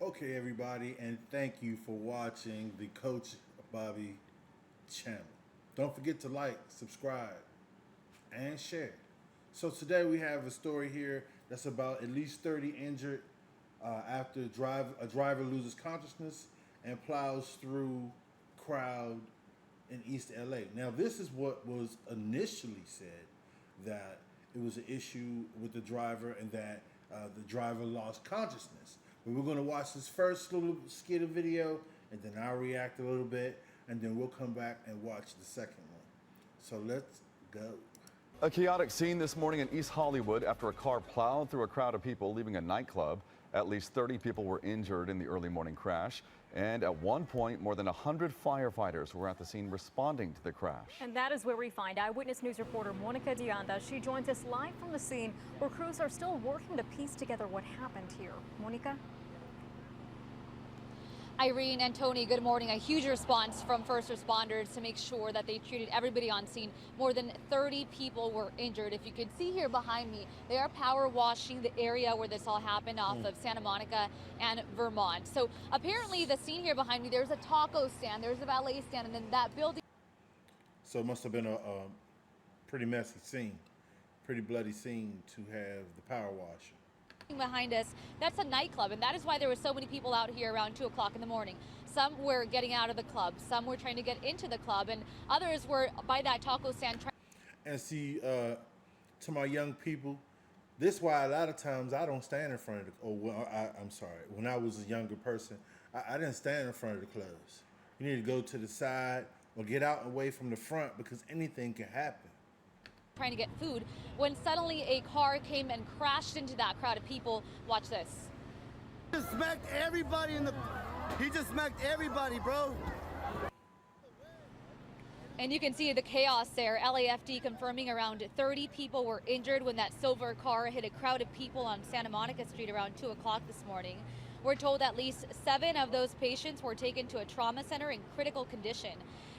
Okay, everybody, and thank you for watching the Coach Bobby channel. Don't forget to like, subscribe, and share. So today we have a story here that's about at least 30 injured after a driver loses consciousness and plows through crowd in East LA. Now, this is what was initially said, that it was an issue with the driver and that the driver lost consciousness. But we're going to watch this first little skit of video, and then I'll react a little bit, and then we'll come back and watch the second one. So let's go. A chaotic scene this morning in East Hollywood after a car plowed through a crowd of people leaving a nightclub. At least 30 people were injured in the early morning crash. And at one point, more than 100 firefighters were at the scene responding to the crash. And that is where we find Eyewitness News reporter Monica Dianda. She joins us live from the scene where crews are still working to piece together what happened here. Monica? Irene and Tony, good morning. A huge response from first responders to make sure that they treated everybody on scene. More than 30 people were injured. If you can see here behind me, they are power washing the area where this all happened off of Santa Monica and Vermont. So apparently the scene here behind me, there's a taco stand, there's a valet stand, and then that building. So it must have been a pretty messy scene, pretty bloody scene to have the power washer. Behind us, that's a nightclub, and that is why there were so many people out here around 2 o'clock in the morning. Some were getting out of the club, some were trying to get into the club, and others were by that taco stand. And see, to my young people, this is why a lot of times I don't stand in front of the, I'm sorry, when I was a younger person, I didn't stand in front of the clubs. You need to go to the side or get out away from the front because anything can happen. Trying to get food when suddenly a car came and crashed into that crowd of people. Watch this. He just smacked everybody he just smacked everybody, bro. And you can see the chaos there. LAFD confirming around 30 people were injured when that silver car hit a crowd of people on Santa Monica Street around 2 o'clock this morning. We're told at least 7 of those patients were taken to a trauma center in critical condition.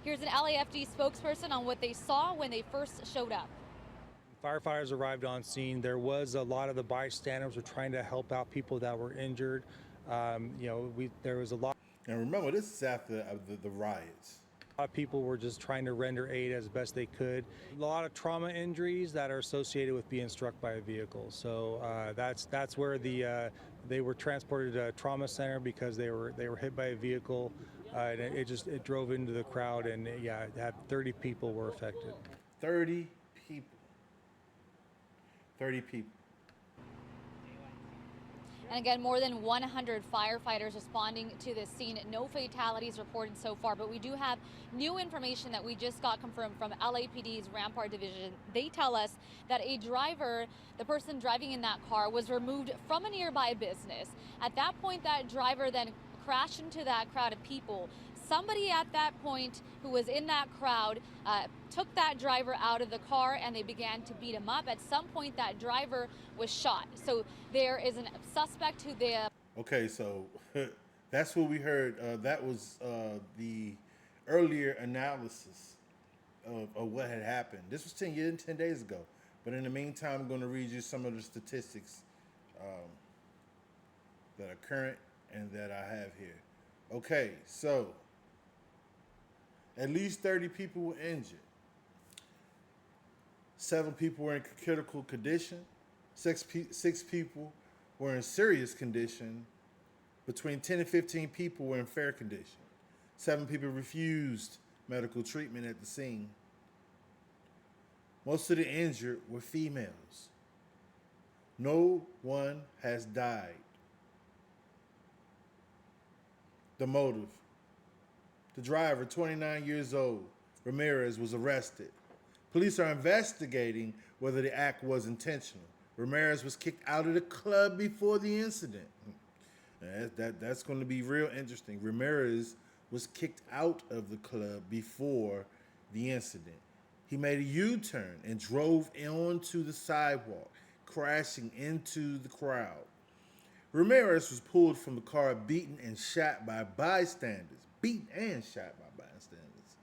Here's an LAFD spokesperson on what they saw when they first showed up. Firefighters arrived on scene. There was a lot of the bystanders were trying to help out people that were injured. There was a lot. And remember, this is after the riots. A lot of people were just trying to render aid as best they could. A lot of trauma injuries that are associated with being struck by a vehicle. So that's where they were transported to a trauma center because they were hit by a vehicle. And it drove into the crowd, and yeah, 30 people were affected. 30 people. 30 people. And again, more than 100 firefighters responding to this scene. No fatalities reported so far, but we do have new information that we just got confirmed from LAPD's Rampart Division. They tell us that a driver, the person driving in that car, was removed from a nearby business. At that point, that driver then crashed into that crowd of people. Somebody at that point who was in that crowd took that driver out of the car and they began to beat him up. At some point, that driver was shot. So there is a suspect who they... Okay, so that's what we heard. That was the earlier analysis of what had happened. This was 10 days ago. But in the meantime, I'm going to read you some of the statistics that are current and that I have here. Okay, so at least 30 people were injured. 7 people were in critical condition. 6 people were in serious condition. Between 10 and 15 people were in fair condition. 7 people refused medical treatment at the scene. Most of the injured were females. No one has died. The motive. The driver, 29 years old, Ramirez, was arrested. Police are investigating whether the act was intentional. Ramirez was kicked out of the club before the incident. That's going to be real interesting. Ramirez was kicked out of the club before the incident. He made a U-turn and drove onto the sidewalk, crashing into the crowd. Ramirez was pulled from the car, beaten and shot by bystanders. Beaten and shot by bystanders.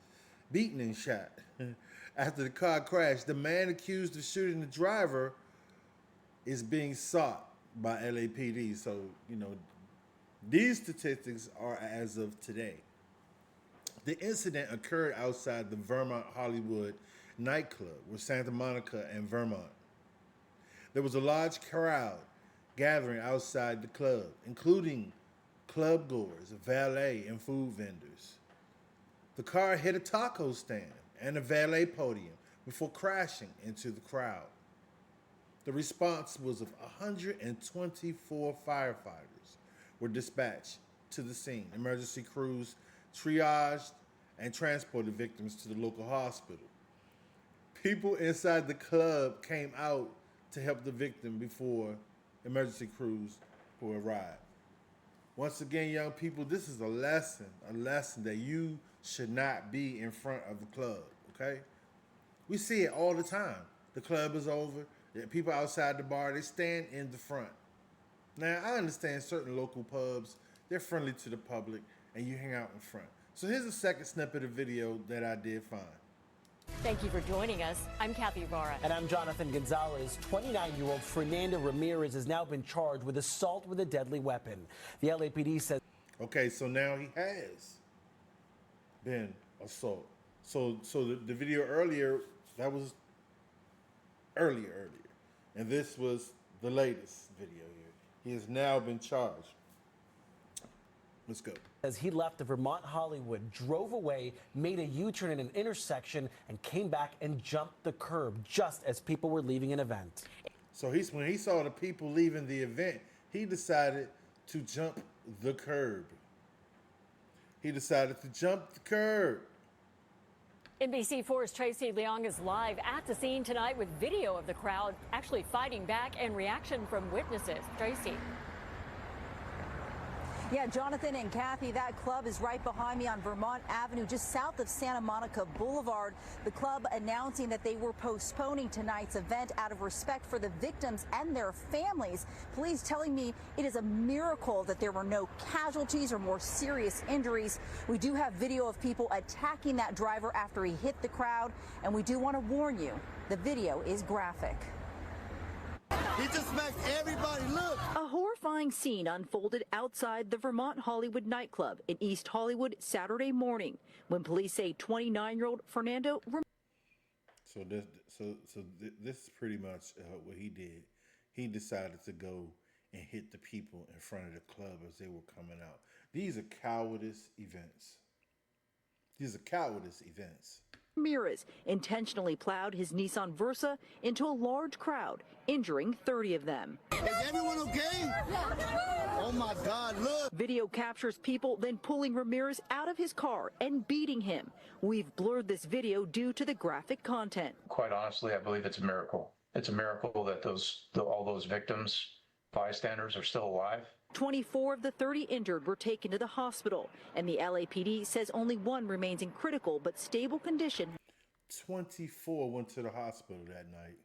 Beaten and shot. After the car crashed, the man accused of shooting the driver is being sought by LAPD. So, These statistics are as of today. The incident occurred outside the Vermont Hollywood nightclub with Santa Monica and Vermont. There was a large crowd gathering outside the club, including club goers, valet, and food vendors. The car hit a taco stand and a valet podium before crashing into the crowd. The response was of 124 firefighters were dispatched to the scene. Emergency crews triaged and transported victims to the local hospital. People inside the club came out to help the victim before emergency crews who arrived. Once again, young people, this is a lesson that you should not be in front of the club, okay? We see it all the time. The club is over, the people outside the bar, they stand in the front. Now, I understand certain local pubs, they're friendly to the public, and you hang out in front. So here's a second snippet of video that I did find. Thank you for joining us. I'm Kathy Ibarra. And I'm Jonathan Gonzalez. 29-year-old Fernando Ramirez has now been charged with assault with a deadly weapon. The LAPD says... Okay, so now he has been assaulted. So the video earlier, that was earlier. And this was the latest video here. He has now been charged. Let's go. As he left the Vermont Hollywood, drove away, made a U-turn in an intersection, and came back and jumped the curb just as people were leaving an event. So when he saw the people leaving the event, he decided to jump the curb. NBC4's Tracy Leong is live at the scene tonight with video of the crowd actually fighting back and reaction from witnesses. Tracy. Yeah, Jonathan and Kathy, that club is right behind me on Vermont Avenue, just south of Santa Monica Boulevard. The club announcing that they were postponing tonight's event out of respect for the victims and their families. Police telling me it is a miracle that there were no casualties or more serious injuries. We do have video of people attacking that driver after he hit the crowd, and we do want to warn you, the video is graphic. He just smacked everybody. Look. A horrifying scene unfolded outside the Vermont Hollywood nightclub in East Hollywood Saturday morning when police say 29-year-old Fernando. So this is pretty much what he did. He decided to go and hit the people in front of the club as they were coming out. These are cowardice events. Ramirez intentionally plowed his Nissan Versa into a large crowd, injuring 30 of them. Is everyone okay? Oh my God, look. Video captures people then pulling Ramirez out of his car and beating him. We've blurred this video due to the graphic content. Quite honestly, I believe it's a miracle. It's a miracle that all those victims, bystanders, are still alive. 24 of the 30 injured were taken to the hospital, and the LAPD says only one remains in critical but stable condition. 24 went to the hospital that night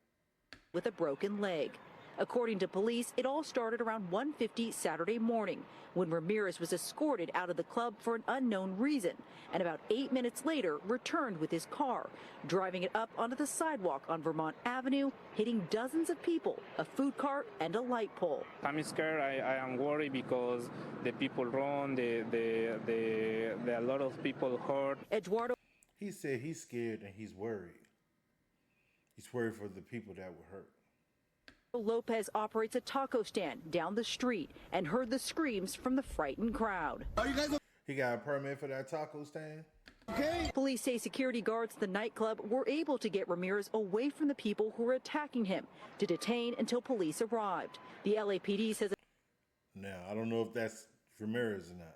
with a broken leg. According to police, it all started around 1:50 Saturday morning when Ramirez was escorted out of the club for an unknown reason, and about 8 minutes later returned with his car, driving it up onto the sidewalk on Vermont Avenue, hitting dozens of people, a food cart, and a light pole. I'm scared. I am worried because the people run, a lot of people hurt. Eduardo. He said he's scared and he's worried. He's worried for the people that were hurt. Lopez operates a taco stand down the street and heard the screams from the frightened crowd. He got a permit for that taco stand? Okay. Police say security guards at the nightclub were able to get Ramirez away from the people who were attacking him to detain until police arrived. The LAPD says... Now, I don't know if that's Ramirez or not.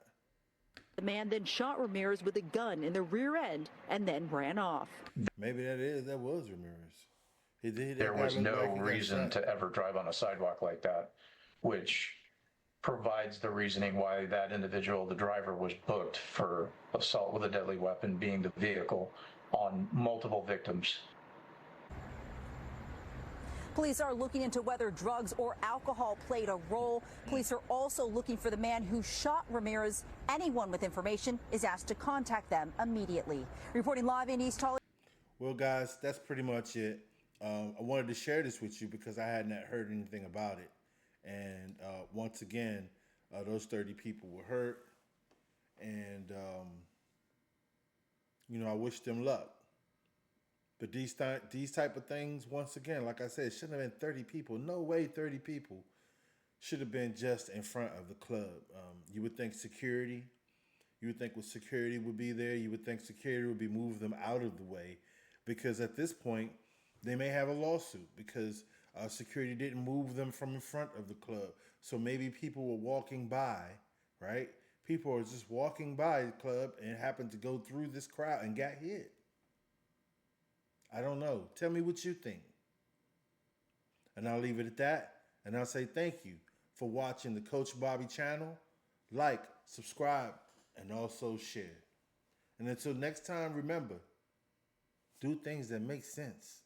The man then shot Ramirez with a gun in the rear end and then ran off. Maybe that was Ramirez. There was no reason to ever drive on a sidewalk like that, which provides the reasoning why that individual, the driver, was booked for assault with a deadly weapon, being the vehicle on multiple victims. Police are looking into whether drugs or alcohol played a role. Police are also looking for the man who shot Ramirez. Anyone with information is asked to contact them immediately. Reporting live in East Hollywood. Well, guys, that's pretty much it. I wanted to share this with you because I had not heard anything about it. And once again, Those 30 people were hurt. And, I wish them luck. But these type of things, once again, like I said, it shouldn't have been 30 people. No way 30 people should have been just in front of the club. You would think security, security would be there. You would think security would be moving them out of the way, because at this point, they may have a lawsuit because security didn't move them from in front of the club. So maybe people were walking by, right? People are just walking by the club and happened to go through this crowd and got hit. I don't know. Tell me what you think. And I'll leave it at that. And I'll say thank you for watching the Coach Bobby channel. Like, subscribe, and also share. And until next time, remember, do things that make sense.